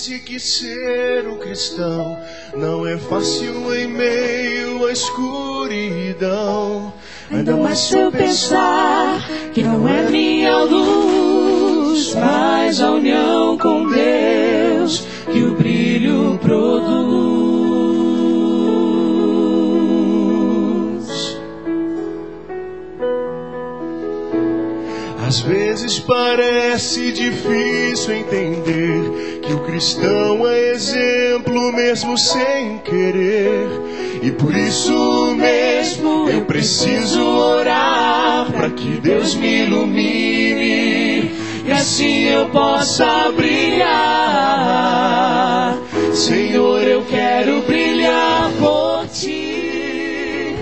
parece que ser um cristão não é fácil em meio à escuridão. Ainda mais se eu pensar que não é minha luz, mas a união com Deus que o brilho produz. Às vezes parece difícil entender que o cristão é exemplo mesmo sem querer. E por isso mesmo eu preciso orar para que Deus me ilumine e assim eu possa brilhar. Senhor, eu quero brilhar por Ti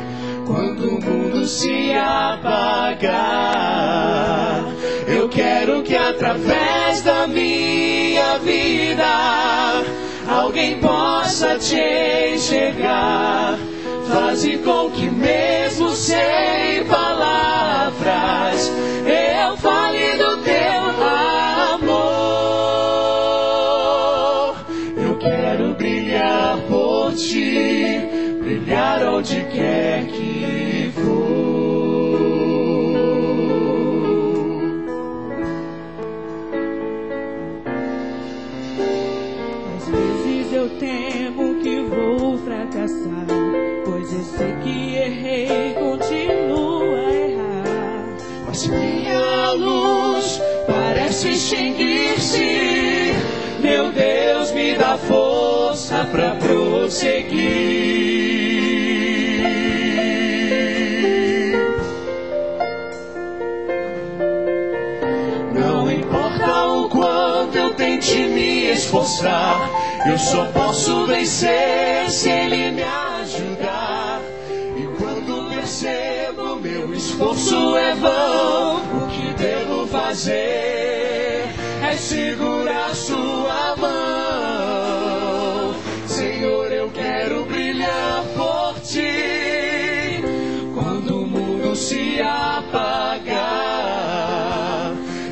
quando o mundo se apagar. Eu quero que através da minha vida alguém possa Te enxergar. Faze com que mesmo sem palavras eu fale do Teu amor. Eu quero brilhar por Ti, brilhar onde quer que for. Às vezes eu temo que vou fracassar, pois eu sei que errei, continuo a errar. Mas minha luz Parece extinguir-se, meu Deus, me dá força pra prosseguir. não importa o quanto eu tente me esforçar, eu só posso vencer se Ele me ajudar. E quando percebo meu esforço é vão, o que devo fazer é segurar Sua mão. Senhor, eu quero brilhar por Ti quando o mundo se apagar.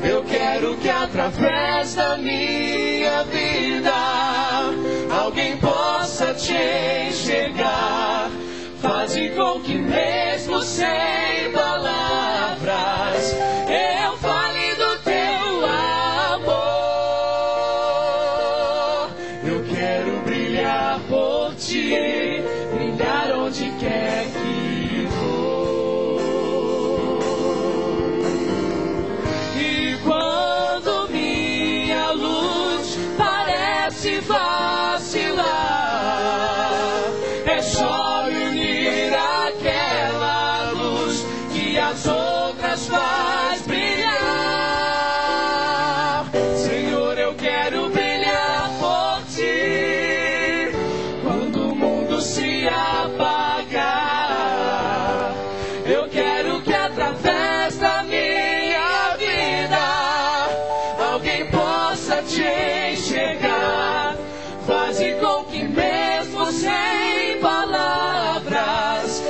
Eu quero que através da minha vida alguém possa Te enxergar. Faze com que mesmo sem palavras eu fale do Teu amor. Eu quero brilhar por Ti, brilhar onde quer que for. E quando minha luz parece vacilar, É só unir aquela luz que as outras faz brilhar. Senhor, eu quero brilhar por Ti quando o mundo se apagar. Eu quero que através da minha vida alguém possa Te enxergar. Faze com que mesmo sem palavras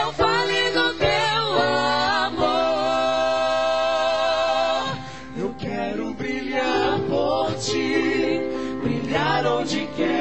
eu fale do Teu amor. Eu quero brilhar por Ti, brilhar onde quer